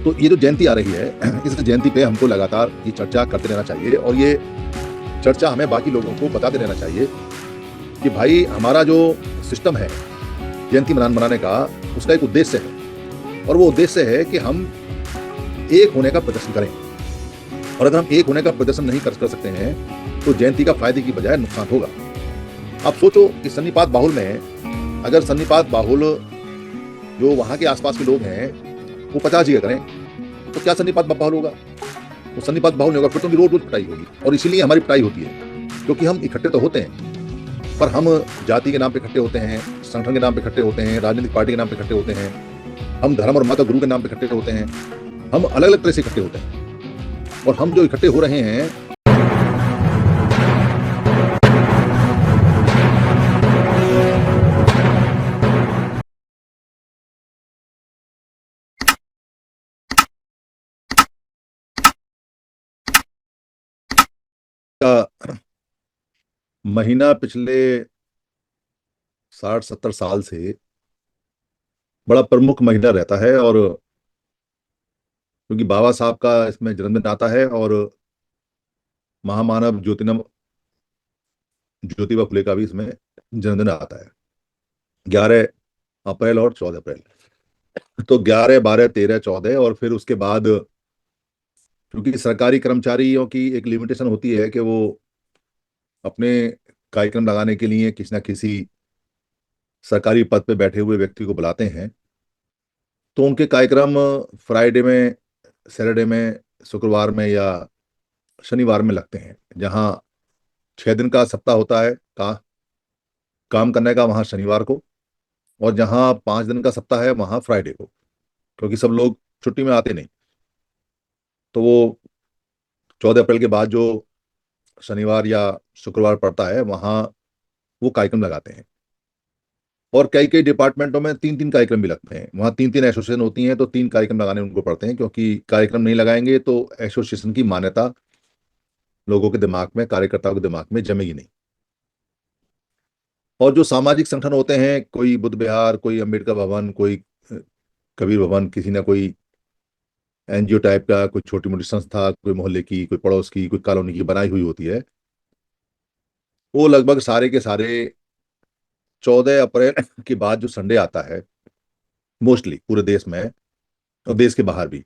तो ये जो जयंती आ रही है, इस जयंती पे हमको लगातार ये चर्चा करते रहना चाहिए और ये चर्चा हमें बाकी लोगों को बताते रहना चाहिए कि भाई हमारा जो सिस्टम है जयंती मनाने का, उसका एक उद्देश्य है और वो उद्देश्य है कि हम एक होने का प्रदर्शन करें। और अगर हम एक होने का प्रदर्शन नहीं कर सकते हैं तो जयंती का फायदे की बजाय नुकसान होगा। आप सोचो कि सन्नीपात बाहुल में अगर सन्नीपात बाहुल जो वहां के आसपास के लोग हैं वो 50 जगह करें तो क्या सन्नीपात बाहुल होगा? वो सन्नीपात बाहुल नहीं होगा, फिर तो रोज रोज पिटाई होगी। और इसीलिए हमारी पिटाई होती है क्योंकि हम इकट्ठे तो होते हैं पर हम जाति के नाम पे इकट्ठे होते हैं, संगठन के नाम पे इकट्ठे होते हैं, राजनीतिक पार्टी के नाम पे इकट्ठे होते हैं, हम धर्म और माता गुरु के नाम पे इकट्ठे होते हैं, हम अलग अलग तरह से इकट्ठे होते हैं। और हम जो इकट्ठे हो रहे हैं का महीना पिछले 60-70 साल से बड़ा प्रमुख महीना रहता है। और क्योंकि बाबा साहब का इसमें जन्मदिन आता है और महामानव ज्योतिबा फुले का भी इसमें जन्मदिन आता है, 11 अप्रैल और 14 अप्रैल। तो 11, 12, 13, 14 और फिर उसके बाद क्योंकि सरकारी कर्मचारियों की एक लिमिटेशन होती है कि वो अपने कार्यक्रम लगाने के लिए किसी न किसी सरकारी पद पे बैठे हुए व्यक्ति को बुलाते हैं, तो उनके कार्यक्रम फ्राइडे में, सैटरडे में, शुक्रवार में या शनिवार में लगते हैं। जहाँ 6 दिन का सप्ताह होता है काम करने का, वहाँ शनिवार को, और जहाँ 5 दिन का सप्ताह है वहाँ फ्राइडे को, क्योंकि सब लोग छुट्टी में आते नहीं। तो वो 14 अप्रैल के बाद जो शनिवार या शुक्रवार पड़ता है वहाँ वो कार्यक्रम लगाते हैं। और कई कई डिपार्टमेंटों में 3-3 कार्यक्रम भी लगते हैं, वहाँ 3-3 एसोसिएशन होती हैं, तो 3 कार्यक्रम लगाने उनको पड़ते हैं, क्योंकि कार्यक्रम नहीं लगाएंगे तो एसोसिएशन की मान्यता लोगों के दिमाग में, कार्यकर्ताओं के दिमाग में जमेगी नहीं। और जो सामाजिक संगठन होते हैं, कोई बुद्ध विहार, कोई अंबेडकर भवन, कोई कबीर भवन, किसी ना कोई एनजीओ टाइप का, कोई छोटी मोटी संस्था, कोई मोहल्ले की, कोई पड़ोस की, कोई कॉलोनी की बनाई हुई होती है, वो लगभग सारे के सारे 14 अप्रैल के बाद जो संडे आता है, मोस्टली पूरे देश में और देश के बाहर भी,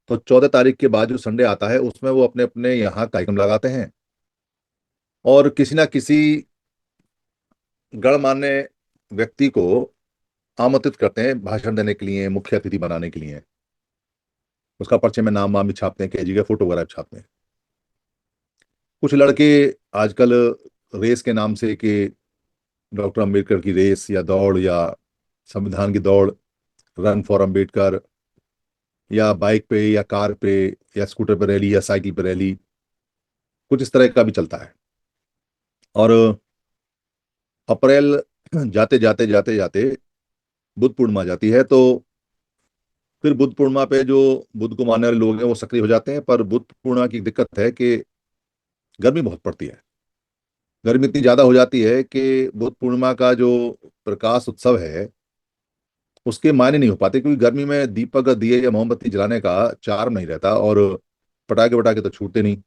तो 14 तारीख के बाद जो संडे आता है उसमें वो अपने अपने यहाँ कार्यक्रम लगाते हैं और किसी ना किसी गणमान्य व्यक्ति को आमंत्रित करते हैं भाषण देने के लिए, मुख्य अतिथि बनाने के लिए। उसका पर्चे में नाम वाम भी छापते हैं, केजी का फोटो वगैरह भी छापते हैं। कुछ लड़के आजकल रेस के नाम से कि डॉक्टर अंबेडकर की रेस या दौड़ या संविधान की दौड़, रन फॉर अंबेडकर, या बाइक पे या कार पे या स्कूटर पे रैली या साइकिल पे रैली, कुछ इस तरह का भी चलता है। और अप्रैल जाते जाते जाते जाते बुद्ध पूर्णिमा आ जाती है, तो फिर बुद्ध पूर्णिमा पे जो बुद्ध को मानने वाले लोग हैं वो सक्रिय हो जाते हैं। पर बुद्ध पूर्णिमा की दिक्कत है कि गर्मी बहुत पड़ती है। गर्मी इतनी ज्यादा हो जाती है कि बुद्ध पूर्णिमा का जो प्रकाश उत्सव है उसके मायने नहीं हो पाते, क्योंकि गर्मी में दीपक, दिए या मोमबत्ती जलाने का चार्म नहीं रहता और पटाखे वटाखे तो छूटते नहीं।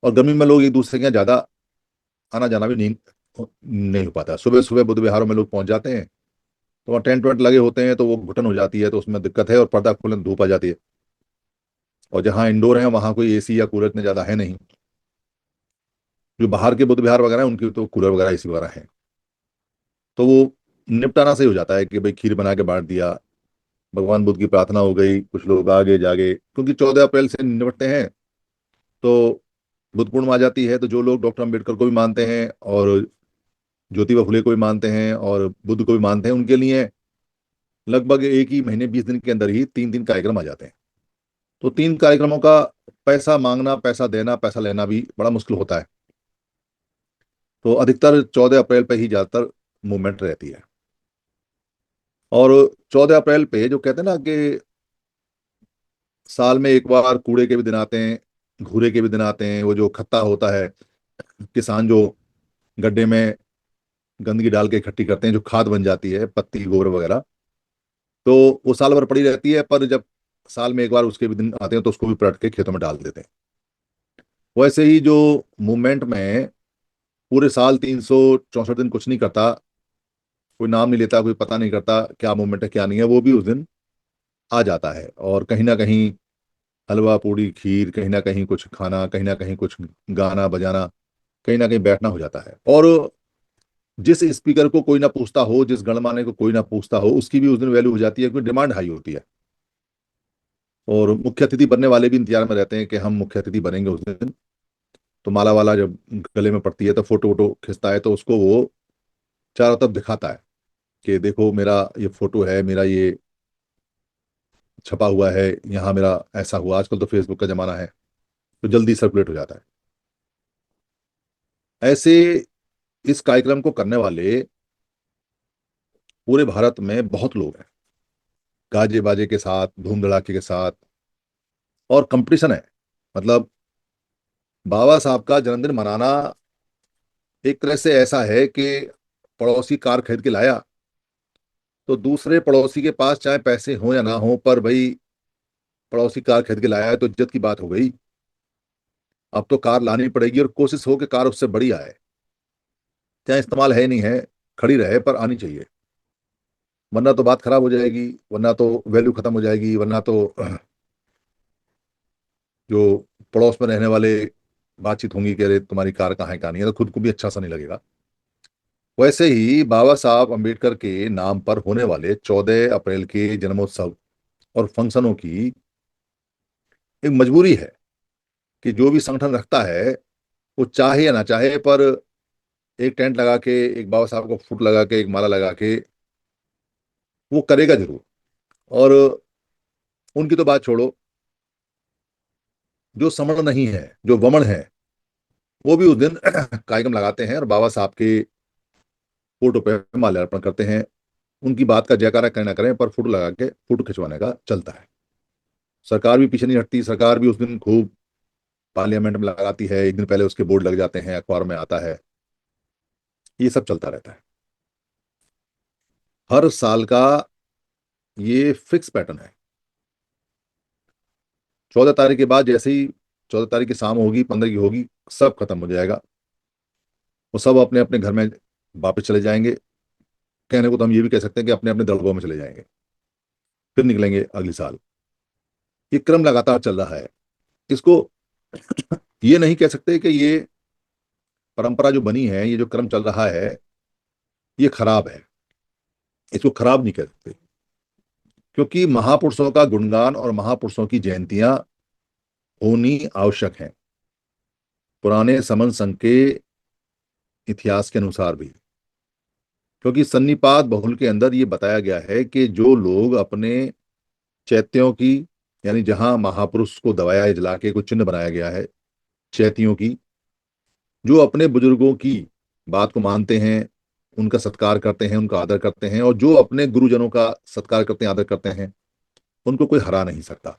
और गर्मी में लोग एक दूसरे के यहाँ ज्यादा आना जाना भी नहीं हो पाता। सुबह सुबह बुद्ध विहारों में लोग पहुंच जाते हैं तो वहाँ टेंट वेंट लगे होते हैं, तो वो घुटन हो जाती है, तो उसमें दिक्कत है, और पर्दा खोलने में धूप आ जाती है। और जहाँ इंडोर है वहाँ कोई एसी या कूलर इतने ज्यादा है नहीं। जो बाहर के बुद्ध विहार वगैरह है उनकी तो कूलर वगैरह, एसी वगैरह है, तो वो निपटाना सही हो जाता है कि भाई खीर बना के बांट दिया, भगवान बुद्ध की प्रार्थना हो गई, कुछ लोग आगे जागे, क्योंकि 14 अप्रैल से निपटते हैं तो बुद्ध पूर्णिमा आ जाती है। तो जो लोग डॉक्टर अम्बेडकर को भी मानते हैं और ज्योतिबा फुले को भी मानते हैं और बुद्ध को भी मानते हैं, उनके लिए लगभग एक ही महीने 20 दिन के अंदर ही 3-3 कार्यक्रम आ जाते हैं। तो 3 कार्यक्रमों का पैसा मांगना, पैसा देना, पैसा लेना भी बड़ा मुश्किल होता है। तो अधिकतर 14 अप्रैल पे ही ज्यादातर मूवमेंट रहती है। और 14 अप्रैल पे जो कहते हैं ना कि साल में एक बार कूड़े के भी दिन आते हैं, घूरे के भी दिन आते हैं, वो जो खत्ता होता है, किसान जो गड्ढे में गंदगी डाल के इकट्ठी करते हैं, जो खाद बन जाती है, पत्ती गोबर वगैरह, तो वो साल भर पड़ी रहती है। पर जब साल में एक बार उसके भी दिन आते हैं तो उसको भी पलट के खेतों में डाल देते हैं। वैसे ही जो मूवमेंट में पूरे साल 364 दिन कुछ नहीं करता, कोई नाम नहीं लेता, कोई पता नहीं करता क्या मूवमेंट है क्या नहीं है, वो भी उस दिन आ जाता है। और कहीं ना कहीं हलवा पूड़ी खीर, कहीं ना कहीं कुछ खाना, कहीं ना कहीं कुछ गाना बजाना, कहीं ना कहीं बैठना हो जाता है। और जिस स्पीकर को कोई ना पूछता हो, जिस गणमान्य को कोई ना पूछता हो, उसकी भी उस दिन वैल्यू हो जाती है, क्योंकि डिमांड हाई होती है। और मुख्य अतिथि बनने वाले भी इंतजार में रहते हैं कि हम मुख्य अतिथि बनेंगे उस दिन। तो माला वाला जब गले में पड़ती है तो फोटो वोटो खिंचता है, तो उसको वो चारों तरफ दिखाता है कि देखो मेरा ये फोटो है, मेरा ये छपा हुआ है, यहाँ मेरा ऐसा हुआ। आजकल तो फेसबुक का जमाना है, तो जल्दी सर्कुलेट हो जाता है। ऐसे इस कार्यक्रम को करने वाले पूरे भारत में बहुत लोग हैं, गाजे बाजे के साथ, धूम धड़ाके के साथ, और कंपटीशन है। मतलब बाबा साहब का जन्मदिन मनाना एक तरह से ऐसा है कि पड़ोसी कार खरीद के लाया, तो दूसरे पड़ोसी के पास चाहे पैसे हो या ना हो, पर भाई पड़ोसी कार खरीद के लाया है तो इज्जत की बात हो गई। अब तो कार लानी पड़ेगी, और कोशिश हो कि कार उससे बड़ी आए, चाहे इस्तेमाल है नहीं है, खड़ी रहे पर आनी चाहिए। वरना तो बात खराब हो जाएगी, वरना तो वैल्यू खत्म हो जाएगी, वरना तो जो पड़ोस में रहने वाले बातचीत होंगी कि अरे तुम्हारी कार कहाँ है कहाँ नहीं है, तो खुद को भी अच्छा सा नहीं लगेगा। वैसे ही बाबा साहब अम्बेडकर के नाम पर होने वाले 14 अप्रैल के जन्मोत्सव और फंक्शनों की एक मजबूरी है कि जो भी संगठन रखता है, वो चाहे या ना चाहे, पर एक टेंट लगा के, एक बाबा साहब को फुट लगा के, एक माला लगा के वो करेगा जरूर। और उनकी तो बात छोड़ो, जो समण नहीं है, जो वमन है, वो भी उस दिन कार्यक्रम लगाते हैं और बाबा साहब के फोटो पे माल्यार्पण करते हैं। उनकी बात का जयकारा करें ना करें, पर फोटो लगा के फोटो खिंचवाने का चलता है। सरकार भी पीछे नहीं हटती, सरकार भी उस दिन खूब पार्लियामेंट में लगाती है, एक दिन पहले उसके बोर्ड लग जाते हैं, अखबार में आता है, ये सब चलता रहता है। हर साल का ये फिक्स पैटर्न है। 14 तारीख के बाद जैसे ही 14 तारीख की शाम होगी, 15 की होगी, सब खत्म हो जाएगा। वो सब अपने अपने घर में वापस चले जाएंगे। कहने को तो हम ये भी कह सकते हैं कि अपने अपने दड़बों में चले जाएंगे, फिर निकलेंगे अगले साल। ये क्रम लगातार चल रहा है। इसको ये नहीं कह सकते कि ये परंपरा जो बनी है, ये जो क्रम चल रहा है, ये खराब है। इसको खराब नहीं कह सकते, क्योंकि महापुरुषों का गुणगान और महापुरुषों की जयंतियां होनी आवश्यक हैं, पुराने समन संघ के इतिहास के अनुसार भी। क्योंकि सन्निपात बहुल के अंदर ये बताया गया है कि जो लोग अपने चैत्यों की, यानी जहां महापुरुष को दबाया जला के कुछ चिन्ह बनाया गया है, चैतियों की, जो अपने बुजुर्गों की बात को मानते हैं, उनका सत्कार करते हैं, उनका आदर करते हैं, और जो अपने गुरुजनों का सत्कार करते हैं, आदर करते हैं, उनको कोई हरा नहीं सकता।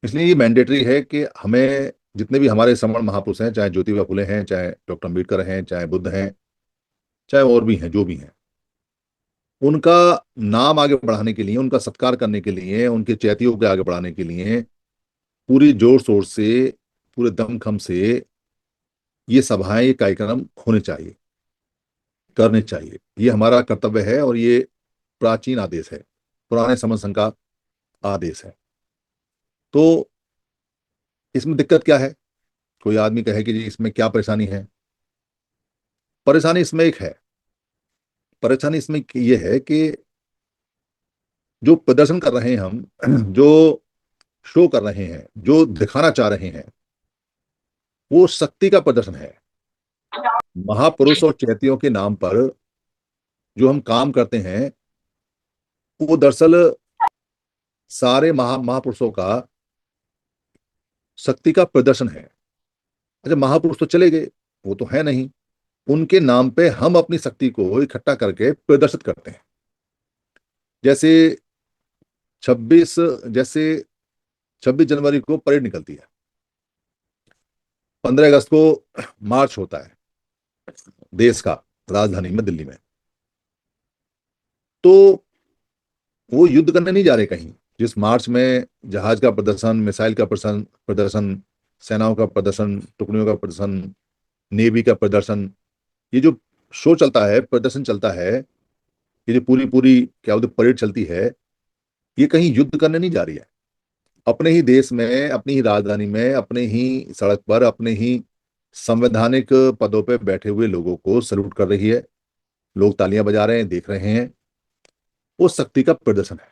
इसलिए ये मैंडेटरी है कि हमें जितने भी हमारे समण महापुरुष हैं, चाहे ज्योतिबा फुले हैं, चाहे डॉक्टर अम्बेडकर हैं, चाहे बुद्ध हैं, चाहे और भी हैं, जो भी हैं, उनका नाम आगे बढ़ाने के लिए, उनका सत्कार करने के लिए, उनके चैतियों के आगे बढ़ाने के लिए पूरी जोर शोर से, पूरे दमखम से ये सभाएं, ये कार्यक्रम होने चाहिए, करने चाहिए। ये हमारा कर्तव्य है, और ये प्राचीन आदेश है, पुराने समझ संघ का आदेश है। तो इसमें दिक्कत क्या है? कोई आदमी कहे कि जी इसमें क्या परेशानी है? परेशानी इसमें एक है। परेशानी इसमें ये है कि जो प्रदर्शन कर रहे हैं हम, जो शो कर रहे हैं, जो दिखाना चाह रहे हैं, वो शक्ति का प्रदर्शन है। महापुरुष और चैतियों के नाम पर जो हम काम करते हैं, वो दरअसल सारे महापुरुषों का शक्ति का प्रदर्शन है। अच्छा, महापुरुष तो चले गए, वो तो है नहीं, उनके नाम पे हम अपनी शक्ति को इकट्ठा करके प्रदर्शित करते हैं। जैसे 26 जैसे 26 जनवरी को परेड निकलती है, 15 अगस्त को मार्च होता है देश का, राजधानी में, दिल्ली में। तो वो युद्ध करने नहीं जा रहे कहीं, जिस मार्च में जहाज का प्रदर्शन, मिसाइल का प्रदर्शन प्रदर्शन सेनाओं का प्रदर्शन, टुकड़ियों का प्रदर्शन, नेवी का प्रदर्शन, ये जो शो चलता है, प्रदर्शन चलता है, ये जो पूरी पूरी क्या बोलते परेड चलती है, ये कहीं युद्ध करने नहीं जा रही है। अपने ही देश में, अपनी ही राजधानी में, अपने ही सड़क पर, अपने ही संवैधानिक पदों पे बैठे हुए लोगों को सल्यूट कर रही है। लोग तालियां बजा रहे हैं, देख रहे हैं। वो शक्ति का प्रदर्शन है।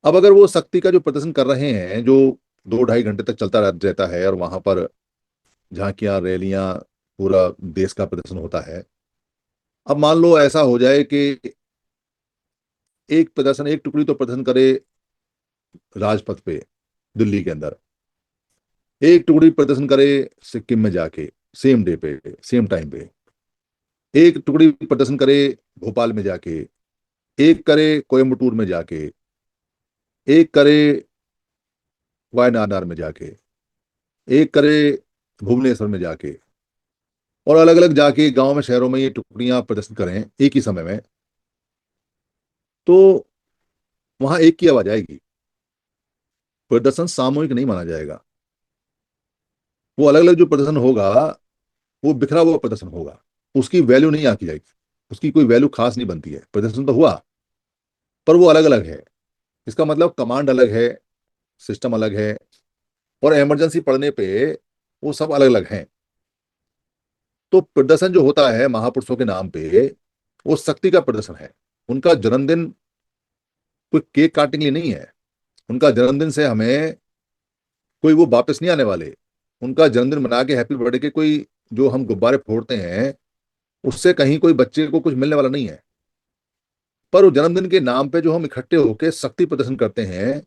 अब अगर वो शक्ति का जो प्रदर्शन कर रहे हैं, जो 2 ढाई घंटे तक चलता रहता है, और वहां पर झांकियां, रैलियां, पूरा देश का प्रदर्शन होता है। अब मान लो ऐसा हो जाए कि एक प्रदर्शन, एक टुकड़ी तो प्रदर्शन करे राजपथ पे दिल्ली के अंदर, एक टुकड़ी प्रदर्शन करे सिक्किम में जाके सेम डे पे, सेम टाइम पे, एक टुकड़ी प्रदर्शन करे भोपाल में जाके, एक करे कोयम्बटूर में जाके, एक करे वायनाड में जाके, एक करे भुवनेश्वर में जाके, और अलग अलग जाके गांव में, शहरों में ये टुकड़ियां प्रदर्शन करें एक ही समय में, तो वहां एक की आवाज आएगी। प्रदर्शन सामूहिक नहीं माना जाएगा। वो अलग अलग जो प्रदर्शन होगा, वो बिखरा हुआ प्रदर्शन होगा। उसकी वैल्यू नहीं आकी जाएगी, उसकी कोई वैल्यू खास नहीं बनती है। प्रदर्शन तो हुआ, पर वो अलग अलग है। इसका मतलब कमांड अलग है, सिस्टम अलग है, और इमरजेंसी पड़ने पे वो सब अलग अलग हैं। तो प्रदर्शन जो होता है महापुरुषों के नाम पे, वो शक्ति का प्रदर्शन है। उनका जन्मदिन कोई केक काटने के लिए नहीं है। उनका जन्मदिन से हमें कोई वो वापस नहीं आने वाले। उनका जन्मदिन मना के हैप्पी बर्थडे के कोई जो हम गुब्बारे फोड़ते हैं, उससे कहीं कोई बच्चे को कुछ मिलने वाला नहीं है। पर वो जन्मदिन के नाम पे जो हम इकट्ठे होकर शक्ति प्रदर्शन करते हैं,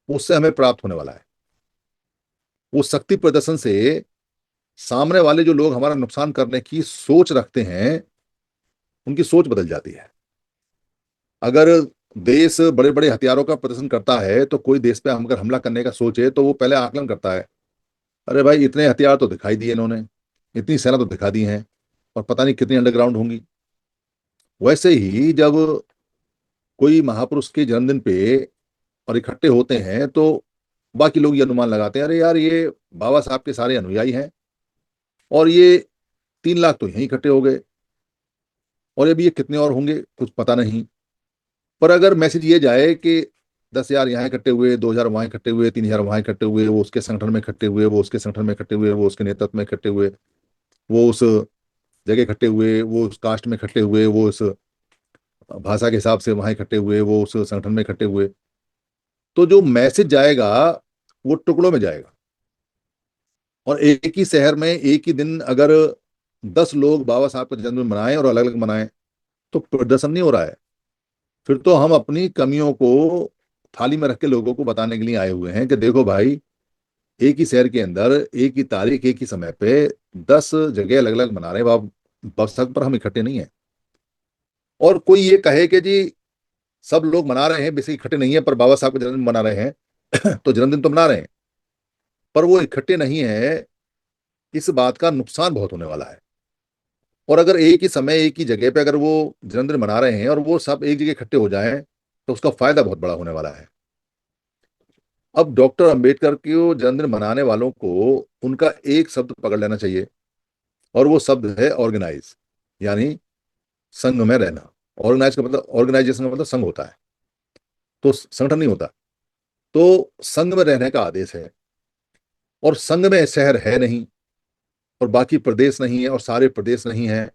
उससे हमें प्राप्त होने वाला है। वो शक्ति प्रदर्शन से सामने वाले जो लोग हमारा नुकसान करने की सोच रखते हैं, उनकी सोच बदल जाती है। अगर देश बड़े बड़े हथियारों का प्रदर्शन करता है, तो कोई देश पे हम अगर हमला करने का सोचे, तो वो पहले आकलन करता है। अरे भाई, इतने हथियार तो दिखाई दिए इन्होंने, इतनी सेना तो दिखा दी है, और पता नहीं कितनी अंडरग्राउंड होंगी। वैसे ही जब कोई महापुरुष के जन्मदिन पे और इकट्ठे होते हैं, तो बाकी लोग ये अनुमान लगाते हैं, अरे यार, ये बाबा साहब के सारे अनुयायी हैं, और ये 3 लाख तो यहीं इकट्ठे हो गए, और अभी ये कितने और होंगे कुछ पता नहीं। पर अगर मैसेज ये जाए कि 10,000 यहाँ इकट्ठे हुए, 2,000 वहां इकट्ठे हुए, 3,000 वहां इकट्ठे हुए, वो उसके संगठन में इकट्ठे हुए, वो उसके संगठन में इकट्ठे हुए, वो उसके नेतृत्व में इकट्ठे हुए, वो उस जगह इकट्ठे हुए, वो उस कास्ट में इकट्ठे हुए, वो उस भाषा के हिसाब से वहां इकट्ठे हुए, वो उस संगठन में इकट्ठे हुए, तो जो मैसेज जाएगा वो टुकड़ों में जाएगा। और एक ही शहर में एक ही दिन अगर 10 लोग बाबा साहब का जन्मदिन मनाएं और अलग अलग मनाएं, तो प्रदर्शन नहीं हो रहा है। फिर तो हम अपनी कमियों को थाली में रख के लोगों को बताने के लिए आए हुए हैं कि देखो भाई, एक ही शहर के अंदर एक ही तारीख, एक ही समय पे 10 जगह अलग अलग मना रहे हैं बस हक पर हम इकट्ठे नहीं है। और कोई ये कहे कि जी सब लोग मना रहे हैं, बेसिक इकट्ठे नहीं है, पर बाबा साहब का जन्मदिन मना रहे हैं तो जन्मदिन तो मना रहे हैं, पर वो इकट्ठे नहीं है। इस बात का नुकसान बहुत होने वाला है। और अगर एक ही समय, एक ही जगह पे अगर वो जन्मदिन मना रहे हैं और वो सब एक जगह इकट्ठे हो जाएं, तो उसका फायदा बहुत बड़ा होने वाला है। अब डॉक्टर अंबेडकर को जन्मदिन मनाने वालों को उनका एक शब्द पकड़ लेना चाहिए, और वो शब्द है ऑर्गेनाइज, यानी संघ में रहना। ऑर्गेनाइज का मतलब, ऑर्गेनाइजेशन का मतलब संघ होता है, तो संगठन नहीं होता। तो संघ में रहने का आदेश है। और संघ में शहर है नहीं, और बाकी प्रदेश नहीं है, और सारे प्रदेश नहीं है।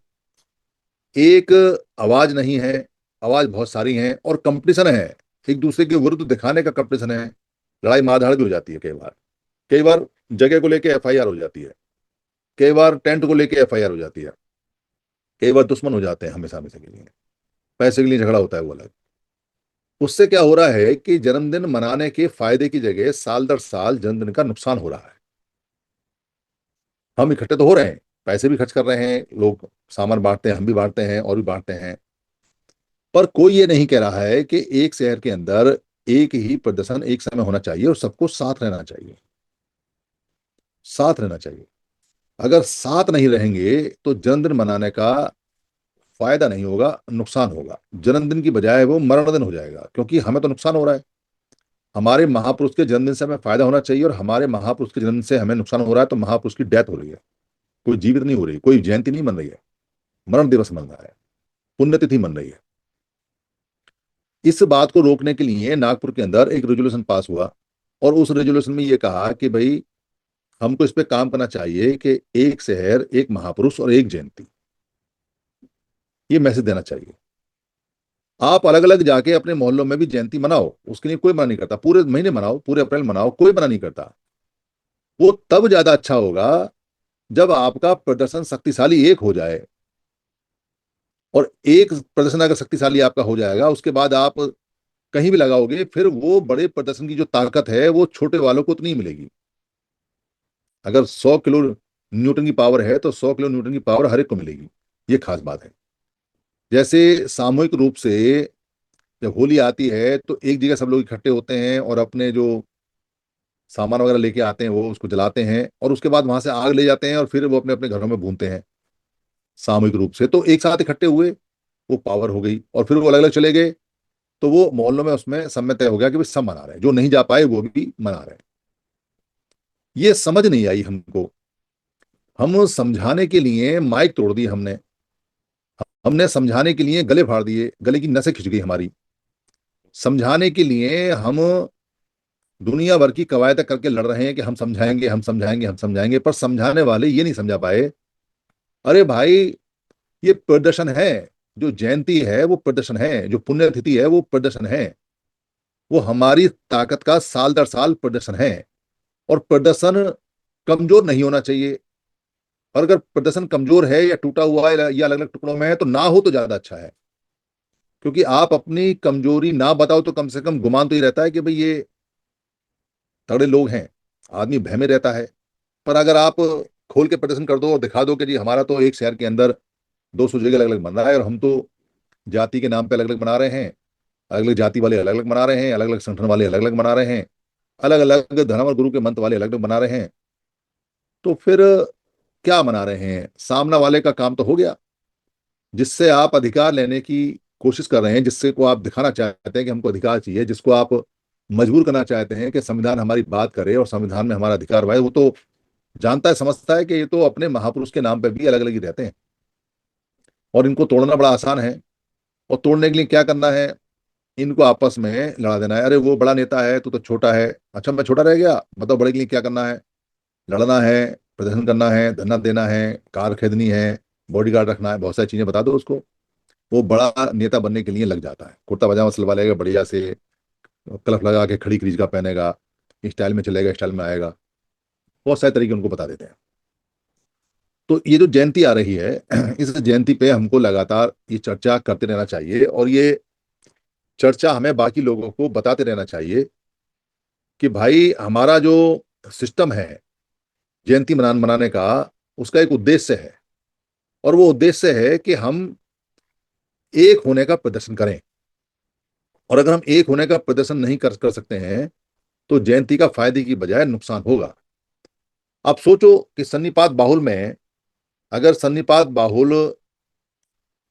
एक आवाज नहीं है, आवाज बहुत सारी हैं, और कंपटीशन है। एक दूसरे के विरुद्ध दिखाने का कंपटीशन है। लड़ाई मारधाड़ भी हो जाती है कई बार। कई बार जगह को लेके एफआईआर हो जाती है, कई बार टेंट को लेके एफआईआर हो जाती है, कई बार दुश्मन हो जाते हैं हमेशा हमेशा के लिए। पैसे के लिए झगड़ा होता है वो अलग। उससे क्या हो रहा है कि जन्मदिन मनाने के फायदे की जगह साल दर साल जन्मदिन का नुकसान हो रहा है। हम इकट्ठे तो हो रहे हैं, पैसे भी खर्च कर रहे हैं, लोग सामान बांटते हैं, हम भी बांटते हैं और भी बांटते हैं, पर कोई ये नहीं कह रहा है कि एक शहर के अंदर एक ही प्रदर्शन एक समय होना चाहिए और सबको साथ रहना चाहिए। साथ रहना चाहिए। अगर साथ नहीं रहेंगे, तो जन्मदिन मनाने का फायदा नहीं होगा, नुकसान होगा। जन्मदिन की बजाय वो मरण दिन हो जाएगा, क्योंकि हमें तो नुकसान हो रहा है। हमारे महापुरुष के जन्मदिन से हमें फायदा होना चाहिए, और हमारे महापुरुष के जन्मदिन से हमें नुकसान हो रहा है, तो महापुरुष की डेथ हो रही है, कोई जीवित नहीं हो रही, कोई जयंती नहीं मन रही है, मरण दिवस मन रहा है, पुण्यतिथि मन रही है। इस बात को रोकने के लिए नागपुर के अंदर एक रेजोल्यूशन पास हुआ, और उस रेजोल्यूशन में ये कहा कि भाई हमको इस पे काम करना चाहिए कि एक शहर, एक महापुरुष और एक जयंती, ये मैसेज देना चाहिए। आप अलग अलग जाके अपने मोहल्लों में भी जयंती मनाओ, उसके लिए कोई मना नहीं करता, पूरे महीने मनाओ, पूरे अप्रैल मनाओ, कोई मना नहीं करता। वो तब ज्यादा अच्छा होगा जब आपका प्रदर्शन शक्तिशाली एक हो जाए। और एक प्रदर्शन अगर शक्तिशाली आपका हो जाएगा, उसके बाद आप कहीं भी लगाओगे, फिर वो बड़े प्रदर्शन की जो ताकत है वो छोटे वालों को तो नहीं मिलेगी। अगर 100 किलो न्यूटन की पावर है, तो 100 किलो न्यूटन की पावर हर एक को मिलेगी। ये खास बात है। जैसे सामूहिक रूप से जब होली आती है, तो एक जगह सब लोग इकट्ठे होते हैं और अपने जो सामान वगैरह लेके आते हैं वो उसको जलाते हैं, और उसके बाद वहां से आग ले जाते हैं, और फिर वो अपने अपने घरों में भूनते हैं सामूहिक रूप से। तो एक साथ इकट्ठे हुए, वो पावर हो गई, और फिर वो अलग अलग चले गए, तो वो मोहल्लों में उसमें सब में तय हो गया कि भाई सब मना रहे हैं, जो नहीं जा पाए वो भी मना रहे हैं। ये समझ नहीं आई हमको। हम समझाने के लिए माइक तोड़ दिए, हमने हमने समझाने के लिए गले फाड़ दिए, गले की नसें खिंच गई हमारी। समझाने के लिए हम दुनिया भर की कवायद करके लड़ रहे हैं कि हम समझाएंगे, हम समझाएंगे, हम समझाएंगे, पर समझाने वाले ये नहीं समझा पाए। अरे भाई, ये प्रदर्शन है, जो जयंती है वो प्रदर्शन है, जो पुण्यतिथि है वो प्रदर्शन है, वो हमारी ताकत का साल दर साल प्रदर्शन है। और प्रदर्शन कमजोर नहीं होना चाहिए। और अगर प्रदर्शन कमजोर है या टूटा हुआ है या अलग अलग टुकड़ों में है, तो ना हो तो ज्यादा अच्छा है। क्योंकि आप अपनी कमजोरी ना बताओ तो कम से कम गुमान तो ही रहता है कि भाई ये तगड़े लोग हैं, आदमी भय में रहता है। पर अगर आप खोल के प्रदर्शन कर दो और दिखा दो कि जी हमारा तो एक शहर के अंदर 200 जगह अलग अलग बन रहा है, और हम तो जाति के नाम पे अलग अलग बना रहे हैं, अलग अलग जाति वाले अलग अलग बना रहे हैं, अलग अलग संगठन वाले अलग अलग बना रहे हैं, अलग अलग धर्म और गुरु के मंत्र वाले अलग अलग बना रहे हैं, तो फिर क्या मना रहे हैं? सामना वाले का काम तो हो गया, जिससे आप अधिकार लेने की कोशिश कर रहे हैं, जिससे को आप दिखाना चाहते हैं कि हमको अधिकार चाहिए, जिसको आप मजबूर करना चाहते हैं कि संविधान हमारी बात करे और संविधान में हमारा अधिकार पाए, वो तो जानता है, समझता है कि ये तो अपने महापुरुष के नाम पे भी अलग अलग ही रहते हैं, और इनको तोड़ना बड़ा आसान है। और तोड़ने के लिए क्या करना है? इनको आपस में लड़ा देना है। अरे वो बड़ा नेता है, तू तो छोटा है, अच्छा मैं छोटा रह गया, बताओ बड़े के लिए क्या करना है? लड़ना है, प्रदर्शन करना है, धरना देना है, कार खरीदनी है, बॉडीगार्ड रखना है, बहुत सारी चीजें बता दो उसको। वो बड़ा नेता बनने के लिए लग जाता है, कुर्ता पजामा सिलवा लेगा बढ़िया से, कलफ लगा के खड़ी क्रीज का पहनेगा, स्टाइल में चलेगा, स्टाइल में आएगा, बहुत सारे तरीके उनको बता देते हैं। तो ये जो जयंती आ रही है, इस जयंती पे हमको लगातार ये चर्चा करते रहना चाहिए, और ये चर्चा हमें बाकी लोगों को बताते रहना चाहिए कि भाई हमारा जो सिस्टम है जयंती मनाने का, उसका एक उद्देश्य है, और वो उद्देश्य है कि हम एक होने का प्रदर्शन करें। और अगर हम एक होने का प्रदर्शन नहीं कर सकते हैं, तो जयंती का फायदे की बजाय नुकसान होगा। आप सोचो कि सन्नीपात बाहुल में, अगर सन्नीपात बाहुल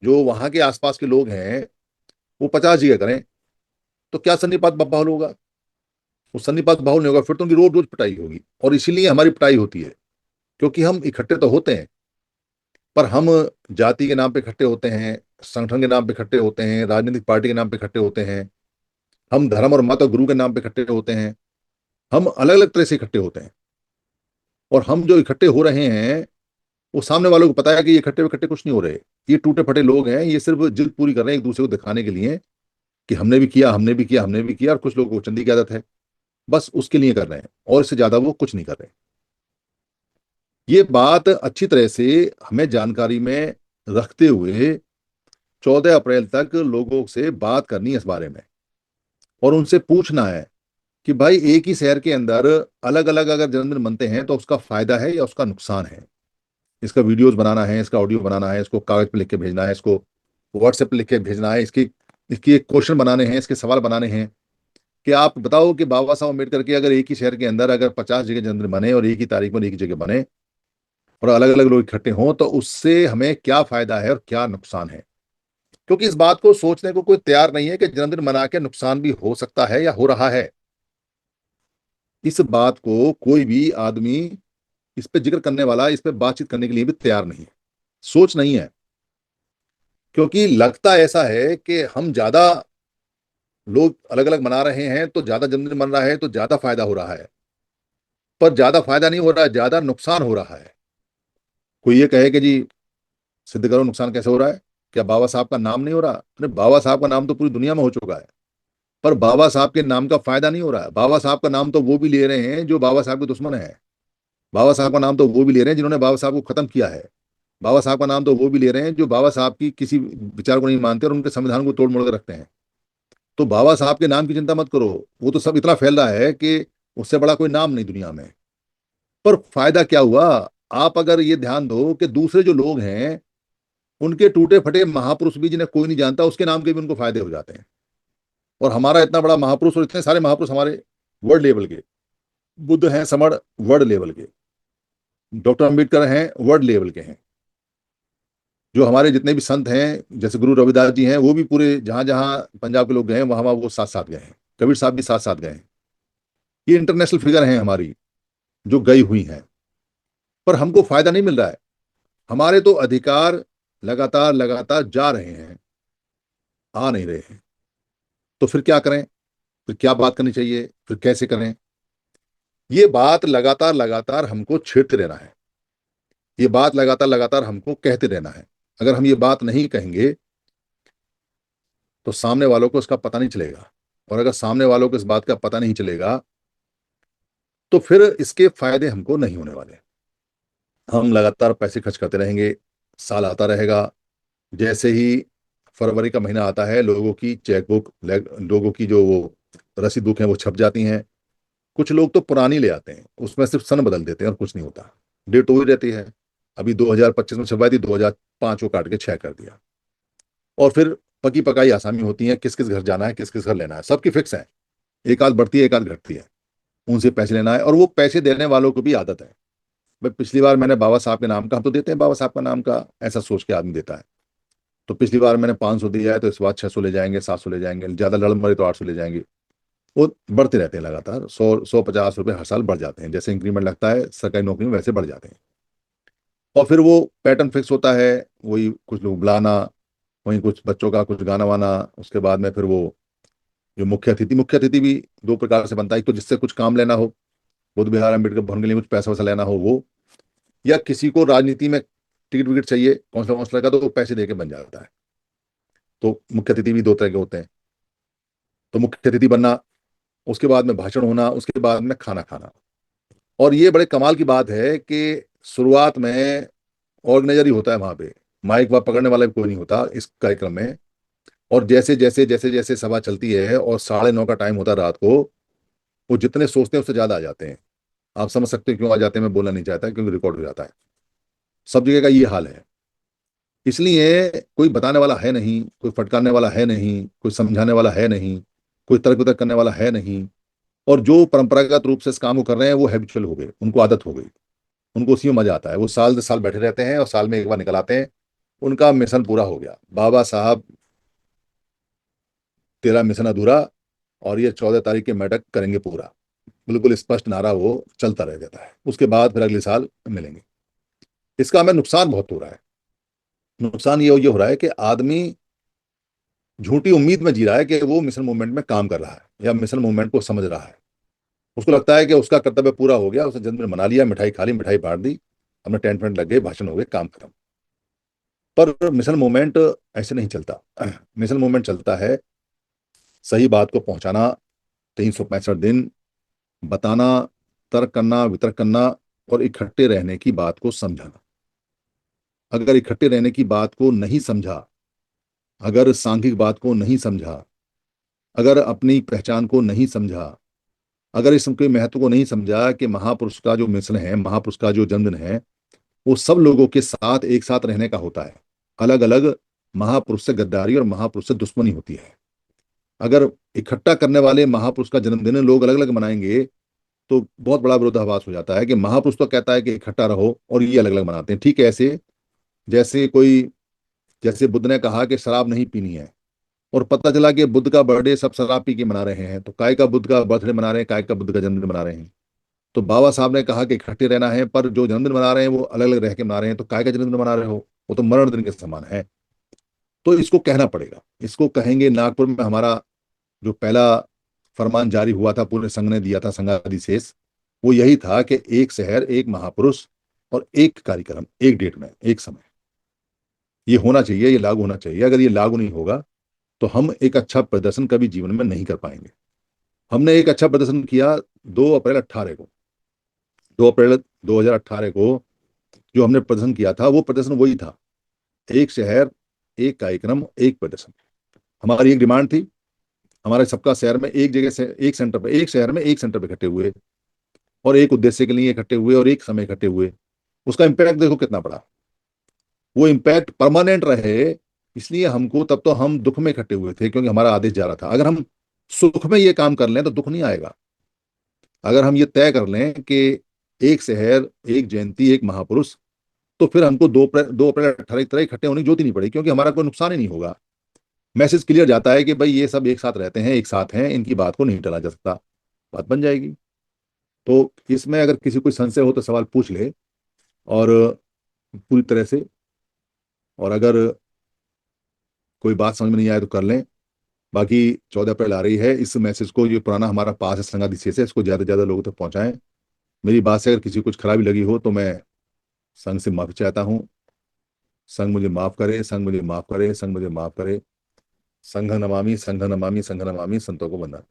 जो वहां के आसपास के लोग हैं वो 50 जगह करें, तो क्या सन्नीपात बाहुल होगा? वो सन्नीपात बाहुल नहीं होगा, फिर तो उनकी रोज रोज पिटाई होगी। और इसीलिए हमारी पिटाई होती है, क्योंकि हम इकट्ठे तो होते हैं, पर हम जाति के नाम पे इकट्ठे होते हैं, संगठन के नाम पे इकट्ठे होते हैं, राजनीतिक पार्टी के नाम पे इकट्ठे होते हैं, हम धर्म और मत और गुरु के नाम पे इकट्ठे होते हैं, हम अलग अलग तरह से इकट्ठे होते हैं। और हम जो इकट्ठे हो रहे हैं, वो सामने वालों को पता है कि ये इकट्ठे इकट्ठे कुछ नहीं हो रहे, ये टूटे फटे लोग हैं, ये सिर्फ जिद पूरी कर रहे हैं एक दूसरे को दिखाने के लिए कि हमने भी किया, हमने भी किया, हमने भी किया। और कुछ लोगों को चंदी की आदत है, बस उसके लिए कर रहे हैं, और इससे ज्यादा वो कुछ नहीं कर रहे। ये बात अच्छी तरह से हमें जानकारी में रखते हुए 14 अप्रैल तक लोगों से बात करनी है इस बारे में, और उनसे पूछना है कि भाई एक ही शहर के अंदर अलग अलग अगर जन्मदिन मनते हैं, तो उसका फायदा है या उसका नुकसान है? इसका वीडियोस बनाना है, इसका ऑडियो बनाना है, इसको कागज पे लिख के भेजना है, इसको व्हाट्सएप पे लिख के भेजना है, इसकी इसकी एक क्वेश्चन बनाने हैं, इसके सवाल बनाने हैं कि आप बताओ कि बाबा साहब अम्बेडकर के अगर एक ही शहर के अंदर अगर 50 जगह जन्मदिन बने, और एक ही तारीख में एक ही जगह बने, और अलग अलग लोग इकट्ठे हों, तो उससे हमें क्या फायदा है और क्या नुकसान है? क्योंकि इस बात को सोचने को कोई तैयार नहीं है कि जन्मदिन मना के नुकसान भी हो सकता है या हो रहा है। इस बात को कोई भी आदमी, इस पे जिक्र करने वाला, इस पे बातचीत करने के लिए भी तैयार नहीं है, सोच नहीं है। क्योंकि लगता ऐसा है कि हम ज्यादा लोग अलग अलग मना रहे हैं तो ज्यादा जन्मदिन मन रहा है तो ज्यादा फायदा हो रहा है, पर ज्यादा फायदा नहीं हो रहा है, ज्यादा नुकसान हो रहा है। कोई ये कहे कि जी सिद्ध करो नुकसान कैसे हो रहा है, क्या बाबा साहब का नाम नहीं हो रहा? अरे बाबा साहब का नाम तो पूरी दुनिया में हो चुका है, पर बाबा साहब के नाम का फायदा नहीं हो रहा है। बाबा साहब का नाम तो वो भी ले रहे हैं जो बाबा साहब के दुश्मन है। बाबा साहब का नाम तो वो भी ले रहे हैं जिन्होंने बाबा साहब को खत्म किया है। बाबा साहब का नाम तो वो भी ले रहे हैं जो बाबा साहब की किसी विचार को नहीं मानते और उनके संविधान को तोड़ मोड़ कर रखते हैं। तो बाबा साहब के नाम की चिंता मत करो, वो तो सब इतना फैल रहा है कि उससे बड़ा कोई नाम नहीं दुनिया में। पर फायदा क्या हुआ? आप अगर ये ध्यान दो कि दूसरे जो लोग हैं उनके टूटे फटे महापुरुष भी जिन्हें कोई नहीं जानता उसके नाम के भी उनको फायदे हो जाते हैं। और हमारा इतना बड़ा महापुरुष और इतने सारे महापुरुष हमारे वर्ल्ड लेवल के, बुद्ध हैं समण वर्ल्ड लेवल के, डॉक्टर अंबेडकर हैं वर्ल्ड लेवल के हैं, जो हमारे जितने भी संत हैं जैसे गुरु रविदास जी हैं वो भी पूरे जहां जहां पंजाब के लोग गए हैं वहां वहां वो साथ साथ गए हैं। कबीर साहब भी साथ साथ गए हैं। ये इंटरनेशनल फिगर हैं हमारी जो गई हुई हैं, पर हमको फायदा नहीं मिल रहा है। हमारे तो अधिकार लगातार लगातार जा रहे हैं, आ नहीं रहे हैं। तो फिर क्या करें? फिर क्या बात करनी चाहिए? फिर कैसे करें? ये बात लगातार लगातार हमको छेड़ते रहना है, ये बात लगातार लगातार हमको कहते रहना है। अगर हम ये बात नहीं कहेंगे तो सामने वालों को इसका पता नहीं चलेगा, और अगर सामने वालों को इस बात का पता नहीं चलेगा तो फिर इसके फायदे हमको नहीं होने वाले। हम लगातार पैसे खर्च करते रहेंगे, साल आता रहेगा, जैसे ही फरवरी का महीना आता है लोगों की चेकबुक, लोगों की जो वो रसीद बुक है वो छप जाती हैं। कुछ लोग तो पुरानी ले आते हैं, उसमें सिर्फ सन बदल देते हैं और कुछ नहीं होता, डेट वही रहती है। अभी 2025 में छपवाई थी, 2005 को काट के 6 कर दिया। और फिर पकी पकाई आसामी होती है, किस किस घर जाना है, किस किस घर लेना है, सबकी फिक्स है। एक आध बढ़ती है एक आध घटती है, उनसे पैसे लेना है। और वो पैसे देने वालों को भी आदत है, भाई पिछली बार मैंने बाबा साहब के नाम का, हम तो देते हैं बाबा साहब का नाम का, ऐसा सोच के आदमी देता है। तो पिछली बार मैंने 500 दिया है तो इस बार 600 ले जाएंगे, 700 ले जाएंगे, ज्यादा लड़ मरे तो 800 ले जाएंगे। वो बढ़ते रहते हैं लगातार, 100 150 रुपये हर साल बढ़ जाते हैं, जैसे इंक्रीमेंट लगता है सरकारी नौकरी में वैसे बढ़ जाते हैं। और फिर वो पैटर्न फिक्स होता है, वही कुछ लोग बुलाना, वही कुछ बच्चों का कुछ गाना वाना, उसके बाद में फिर वो जो मुख्य अतिथि भी दो प्रकार से बनता है। एक तो जिससे कुछ काम लेना हो, बुद्ध विहार अम्बेडकर भवन के लिए कुछ पैसा वैसा लेना हो वो, या किसी को राजनीति में टिकट विकट चाहिए कौंसलर वौंसलर का तो वो पैसे दे के बन जाता है। तो मुख्य अतिथि भी दो तरह के होते हैं। तो मुख्य अतिथि बनना, उसके बाद में भाषण होना, उसके बाद में खाना खाना। और ये बड़े कमाल की बात है कि शुरुआत में ऑर्गेनाइजर ही होता है वहां पे, माइक वा पकड़ने वाला भी कोई नहीं होता इस कार्यक्रम में। और जैसे जैसे जैसे जैसे सभा चलती है और 9:30 का टाइम होता है रात को, वो जितने सोचते हैं उससे ज्यादा आ जाते हैं। आप समझ सकते हैं क्यों आ जाते हैं, मैं बोलना नहीं चाहता क्योंकि रिकॉर्ड हो जाता है। सब जगह का ये हाल है। इसलिए कोई बताने वाला है नहीं, कोई फटकारने वाला है नहीं, कोई समझाने वाला है नहीं, कोई तर्क वितर्क करने वाला है नहीं। और जो परंपरागत रूप से इस काम को कर रहे हैं वो हैबिचुअल हो गए, उनको आदत हो गई, उनको उसी में मजा आता है। वो साल 10 साल बैठे रहते हैं और साल में एक बार निकल आते हैं। उनका मिशन पूरा हो गया, बाबा साहब तेरा मिशन अधूरा, और ये 14 तारीख के मैटर करेंगे पूरा, बिल्कुल स्पष्ट नारा वो चलता रह जाता है। उसके बाद फिर अगले साल मिलेंगे। इसका हमें नुकसान बहुत हो रहा है। नुकसान ये हो रहा है कि आदमी झूठी उम्मीद में जी रहा है कि वो मिशन मूवमेंट में काम कर रहा है या मिशन मूवमेंट को समझ रहा है। उसको लगता है कि उसका कर्तव्य पूरा हो गया, उसने जन्मदिन मना लिया, मिठाई खा ली, मिठाई बांट दी, अपने टेंट वेंट लग गए, भाषण हो गए, काम खत्म। पर मिशन मूवमेंट ऐसे नहीं चलता। मिशन मूवमेंट चलता है सही बात को पहुंचाना, 365 दिन बताना, तर्क करना, वितर्क करना, और इकट्ठे रहने की बात को समझाना। अगर इकट्ठे रहने की बात को नहीं समझा, अगर सांघिक बात को नहीं समझा, अगर अपनी पहचान को नहीं समझा, अगर इसके महत्व को नहीं समझा कि महापुरुष का जो मिशन है, महापुरुष का जो जन्मदिन है, वो सब लोगों के साथ एक साथ रहने का होता है। अलग अलग महापुरुष से गद्दारी और महापुरुष से दुश्मनी होती है। अगर इकट्ठा करने वाले महापुरुष का जन्मदिन लोग अलग अलग मनाएंगे तो बहुत बड़ा विरोधाभास हो जाता है कि महापुरुष तो कहता है कि इकट्ठा रहो और ये अलग अलग मनाते हैं। ठीक है, ऐसे जैसे कोई जैसे बुद्ध ने कहा कि शराब नहीं पीनी है, और पता चला कि बुद्ध का बर्थडे सब शराब पी के मना रहे हैं, तो काय का बुद्ध का बर्थडे मना रहे हैं, काय का बुद्ध का जन्मदिन मना रहे हैं। तो बाबा साहब ने कहा कि इकट्ठे रहना है, पर जो जन्मदिन मना रहे हैं वो अलग अलग रह के मना रहे हैं, तो काय का जन्मदिन मना रहे हो, वो तो मरण दिन के समान है। तो इसको कहना पड़ेगा, इसको कहेंगे। नागपुर में हमारा जो पहला फरमान जारी हुआ था, पूरे संघ ने दिया था, संघाधिशेष, वो यही था कि एक शहर एक महापुरुष और एक कार्यक्रम, एक डेट में, एक समय। ये होना चाहिए, ये लागू होना चाहिए। अगर ये लागू नहीं होगा तो हम एक अच्छा प्रदर्शन कभी जीवन में नहीं कर पाएंगे। हमने एक अच्छा प्रदर्शन किया 2 अप्रैल 18 को, 2 अप्रैल 2018 को जो हमने प्रदर्शन किया था, वो प्रदर्शन वही था, एक शहर एक कार्यक्रम एक प्रदर्शन। हमारी एक डिमांड थी, हमारे सबका शहर में एक जगह से, एक सेंटर पे, एक शहर में एक सेंटर पे इकट्ठे हुए, और एक उद्देश्य के लिए इकट्ठे हुए, और एक समय इकट्ठे हुए। उसका इम्पैक्ट देखो कितना बड़ा। वो इम्पैक्ट परमानेंट रहे, इसलिए हमको, तब तो हम दुख में इकट्ठे हुए थे क्योंकि हमारा आदेश जा रहा था। अगर हम सुख में ये काम कर लें तो दुख नहीं आएगा। अगर हम ये तय कर लें कि एक शहर एक जयंती एक महापुरुष, तो फिर हमको 2 अप्रैल 18 की तरह इकट्ठे होने की जरूरत ही नहीं पड़ेगी, क्योंकि हमारा कोई नुकसान ही नहीं होगा। मैसेज क्लियर जाता है कि भाई ये सब एक साथ रहते हैं, एक साथ हैं, इनकी बात को नहीं टला जा सकता, बात बन जाएगी। तो इसमें अगर किसी कोई संशय हो तो सवाल पूछ ले, और पूरी तरह से। और अगर कोई बात समझ में नहीं आए तो कर लें। बाकी 14 अप्रैल आ रही है, इस मैसेज को, ये पुराना हमारा पास है संघाधिशेष है, इसको ज्यादा से ज्यादा लोगों तक पहुंचाएं। मेरी बात से अगर किसी को कुछ खराबी लगी हो तो मैं संघ से माफी चाहता हूँ। संघ मुझे माफ करे, संघ मुझे माफ करे, संघ मुझे माफ करे। संघ नमामि, संघ नमामि, संघ नमामि, संतों को वंदन।